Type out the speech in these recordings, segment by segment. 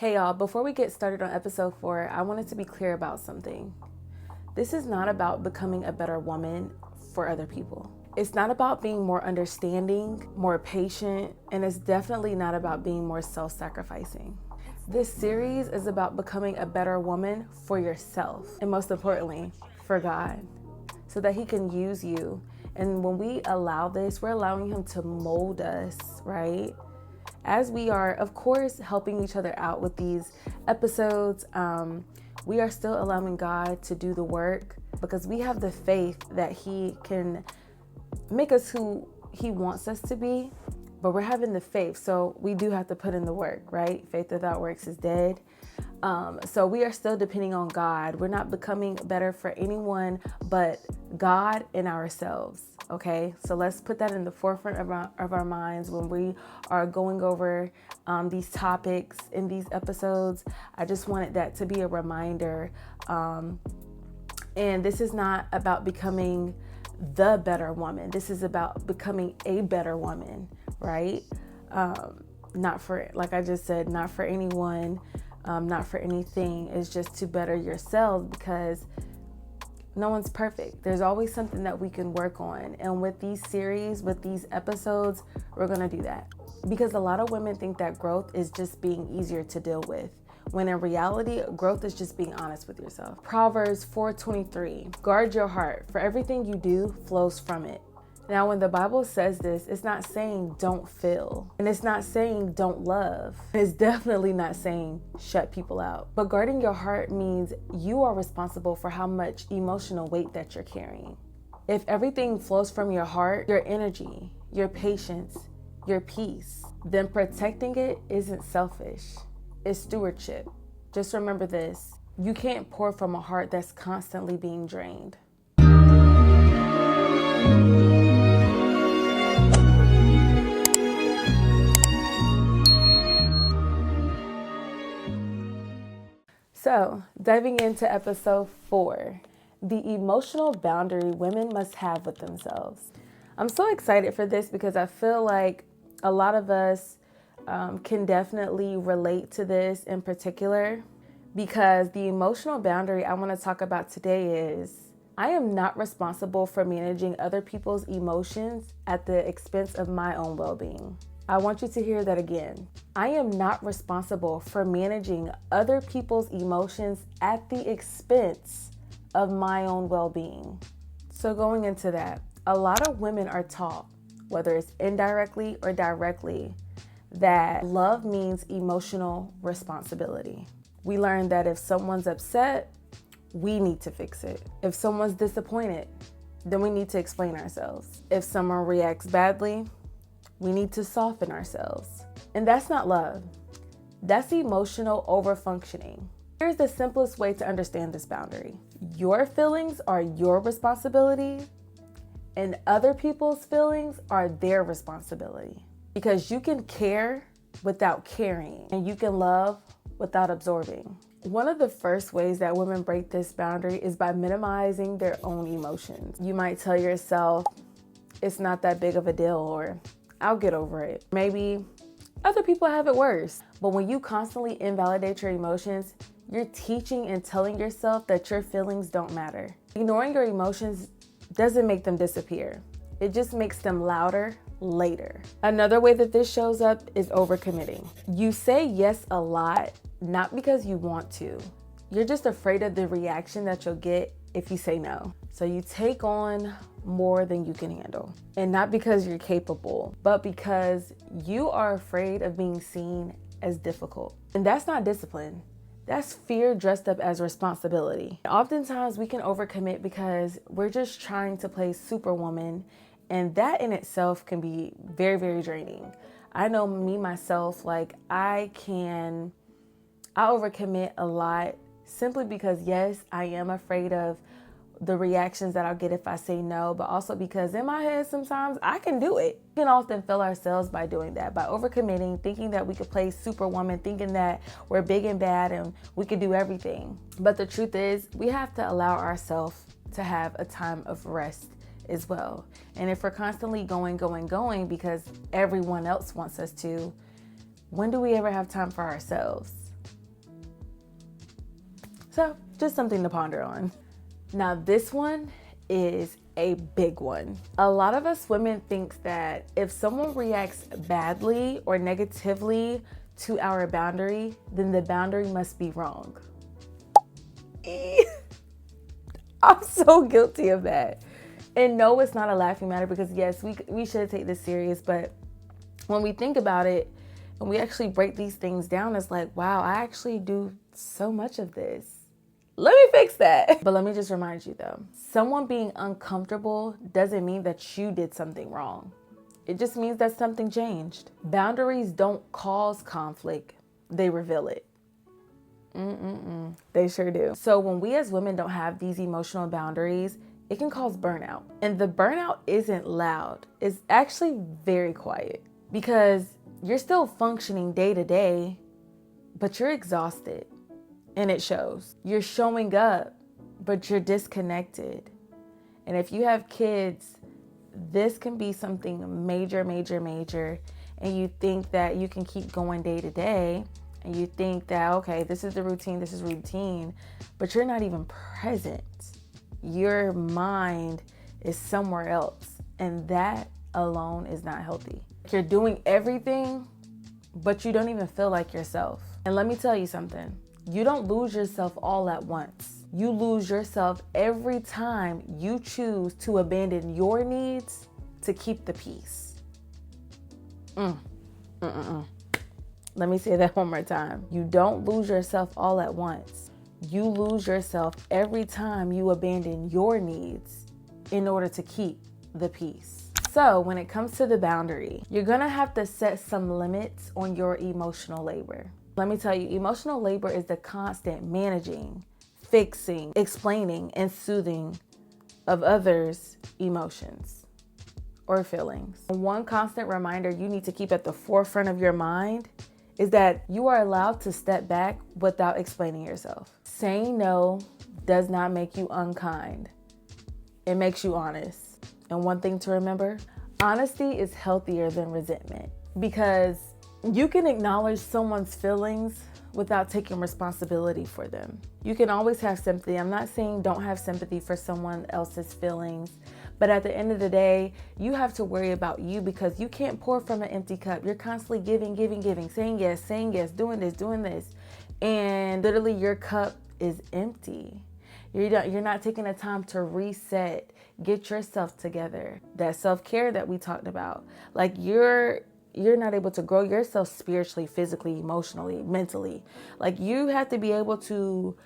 Hey y'all, before we get started on episode 4, I wanted to be clear about something. This is not about becoming a better woman for other people. It's not about being more understanding, more patient, and it's definitely not about being more self-sacrificing. This series is about becoming a better woman for yourself, and most importantly, for God, so that He can use you. And when we allow this, we're allowing Him to mold us, right? As we are, of course, helping each other out with these episodes, we are still allowing God to do the work because we have the faith that He can make us who He wants us to be, but we're having the faith. So we do have to put in the work, right? Faith without works is dead. So we are still depending on God. We're not becoming better for anyone but God and ourselves. Okay, so let's put that in the forefront of our minds when we are going over these topics in these episodes. I just wanted that to be a reminder. And this is not about becoming the better woman. This is about becoming a better woman, right? Not for, like I just said, not for anyone, not for anything. It's just to better yourselves because no one's perfect. There's always something that we can work on. And with these series, with these episodes, we're gonna do that. Because a lot of women think that growth is just being easier to deal with, when in reality, growth is just being honest with yourself. Proverbs 4:23, guard your heart, for everything you do flows from it. Now, when the Bible says this, it's not saying don't feel, and it's not saying don't love. It's definitely not saying shut people out. But guarding your heart means you are responsible for how much emotional weight that you're carrying. If everything flows from your heart, your energy, your patience, your peace, then protecting it isn't selfish. It's stewardship. Just remember this. You can't pour from a heart that's constantly being drained. So, diving into episode 4, the emotional boundary women must have with themselves. I'm so excited for this because I feel like a lot of us can definitely relate to this in particular, because the emotional boundary I want to talk about today is I am not responsible for managing other people's emotions at the expense of my own well-being. I want you to hear that again. I am not responsible for managing other people's emotions at the expense of my own well-being. So going into that, a lot of women are taught, whether it's indirectly or directly, that love means emotional responsibility. We learn that if someone's upset, we need to fix it. If someone's disappointed, then we need to explain ourselves. If someone reacts badly, we need to soften ourselves. And that's not love. That's emotional overfunctioning. Here's the simplest way to understand this boundary. Your feelings are your responsibility, and other people's feelings are their responsibility. Because you can care without caring, and you can love without absorbing. One of the first ways that women break this boundary is by minimizing their own emotions. You might tell yourself, it's not that big of a deal, or I'll get over it. Maybe other people have it worse. But when you constantly invalidate your emotions, you're teaching and telling yourself that your feelings don't matter. Ignoring your emotions doesn't make them disappear. It just makes them louder later. Another way that this shows up is overcommitting. You say yes a lot, not because you want to. You're just afraid of the reaction that you'll get if you say no. So you take on more than you can handle. And not because you're capable, but because you are afraid of being seen as difficult. And that's not discipline. That's fear dressed up as responsibility. Oftentimes we can overcommit because we're just trying to play superwoman, and that in itself can be very, very draining. I know me, myself, like I overcommit a lot simply because yes, I am afraid of the reactions that I'll get if I say no, but also because in my head sometimes I can do it. We can often fail ourselves by doing that, by overcommitting, thinking that we could play superwoman, thinking that we're big and bad and we could do everything. But the truth is, we have to allow ourselves to have a time of rest as well. And if we're constantly going because everyone else wants us to, when do we ever have time for ourselves? So just something to ponder on. Now this one is a big one. A lot of us women think that if someone reacts badly or negatively to our boundary, then the boundary must be wrong. I'm so guilty of that. And no, it's not a laughing matter, because yes, we should take this serious, but when we think about it and we actually break these things down, it's like, wow, I actually do so much of this. Let me fix that. But let me just remind you though, someone being uncomfortable doesn't mean that you did something wrong. It just means that something changed. Boundaries don't cause conflict, they reveal it. They sure do. So when we as women don't have these emotional boundaries, it can cause burnout. And the burnout isn't loud. It's actually very quiet, because you're still functioning day to day, but you're exhausted and it shows. You're showing up, but you're disconnected. And if you have kids, this can be something major, and you think that you can keep going day to day, and you think that, okay, this is the routine, but you're not even present. Your mind is somewhere else, and that alone is not healthy. You're doing everything, but you don't even feel like yourself. And let me tell you something, you don't lose yourself all at once. You lose yourself every time you choose to abandon your needs to keep the peace. Let me say that one more time. You don't lose yourself all at once. You lose yourself every time you abandon your needs in order to keep the peace. So when it comes to the boundary, you're gonna have to set some limits on your emotional labor. Let me tell you, emotional labor is the constant managing, fixing, explaining, and soothing of others' emotions or feelings. One constant reminder you need to keep at the forefront of your mind is that you are allowed to step back without explaining yourself. Saying no does not make you unkind. It makes you honest. And one thing to remember, honesty is healthier than resentment, because you can acknowledge someone's feelings without taking responsibility for them. You can always have sympathy. I'm not saying don't have sympathy for someone else's feelings, but at the end of the day, you have to worry about you, because you can't pour from an empty cup. You're constantly giving, saying yes, doing this. And literally your cup is empty. You're not taking the time to reset, get yourself together. That self-care that we talked about. Like you're not able to grow yourself spiritually, physically, emotionally, mentally. Like you have to be able to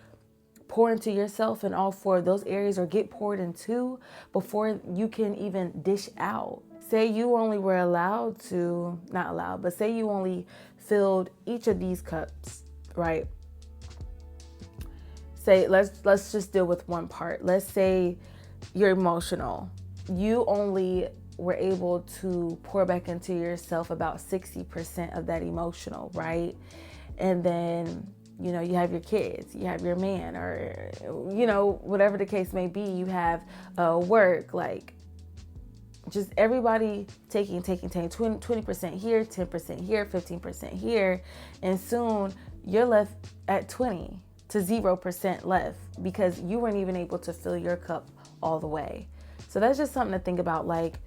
pour into yourself in all four of those areas, or get poured into, before you can even dish out. Say you only were say you only filled each of these cups, right? Say, let's just deal with one part. Let's say you're emotional. You only were able to pour back into yourself about 60% of that emotional, right? And then, you have your kids, you have your man, or, whatever the case may be, you have work, like just everybody taking 20% here, 10% here, 15% here. And soon you're left at 20 to 0% left, because you weren't even able to fill your cup all the way. So that's just something to think about. Like,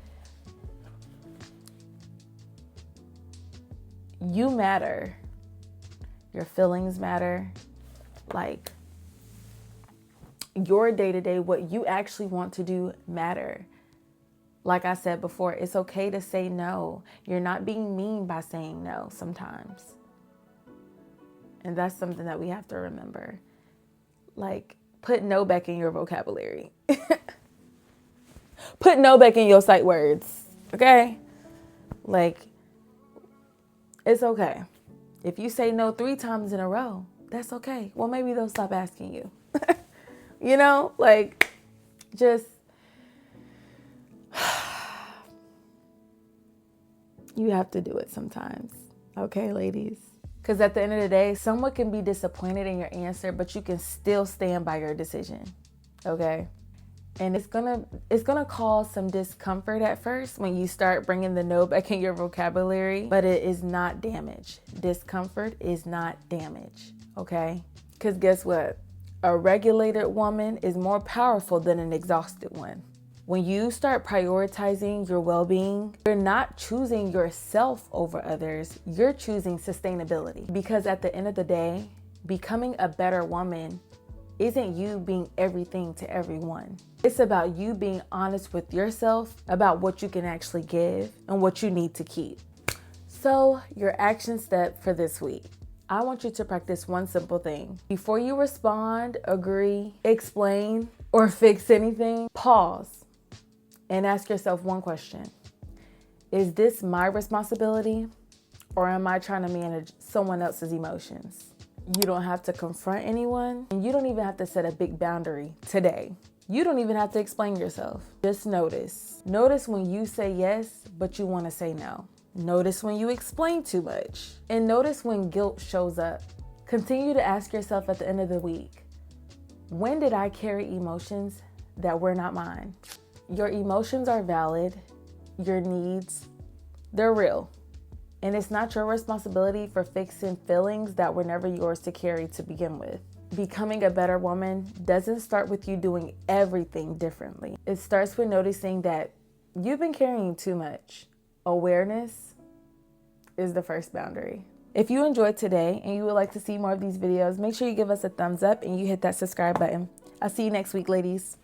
you matter. Your feelings matter. Like, your day-to-day, what you actually want to do matter. Like I said before, it's okay to say no. You're not being mean by saying no sometimes. And that's something that we have to remember. Like, put no back in your vocabulary. Put no back in your sight words, okay? Like, it's okay. If you say no 3 times in a row, that's okay. Well, maybe they'll stop asking you. Just, you have to do it sometimes. Okay, ladies? Because at the end of the day, someone can be disappointed in your answer, but you can still stand by your decision. Okay? And it's gonna cause some discomfort at first when you start bringing the no back in your vocabulary, but it is not damage. Discomfort is not damage, okay? Because guess what? A regulated woman is more powerful than an exhausted one. When you start prioritizing your well-being, you're not choosing yourself over others, you're choosing sustainability. Because at the end of the day, becoming a better woman isn't you being everything to everyone. It's about you being honest with yourself about what you can actually give and what you need to keep. So, your action step for this week. I want you to practice one simple thing. Before you respond, agree, explain, or fix anything, pause and ask yourself one question. Is this my responsibility, or am I trying to manage someone else's emotions? You don't have to confront anyone, and you don't even have to set a big boundary today. You don't even have to explain yourself. Just notice. Notice when you say yes, but you want to say no. Notice when you explain too much. And notice when guilt shows up. Continue to ask yourself at the end of the week, when did I carry emotions that were not mine? Your emotions are valid. Your needs, they're real. And it's not your responsibility for fixing feelings that were never yours to carry to begin with. Becoming a better woman doesn't start with you doing everything differently. It starts with noticing that you've been carrying too much. Awareness is the first boundary. If you enjoyed today and you would like to see more of these videos, make sure you give us a thumbs up and you hit that subscribe button. I'll see you next week, ladies.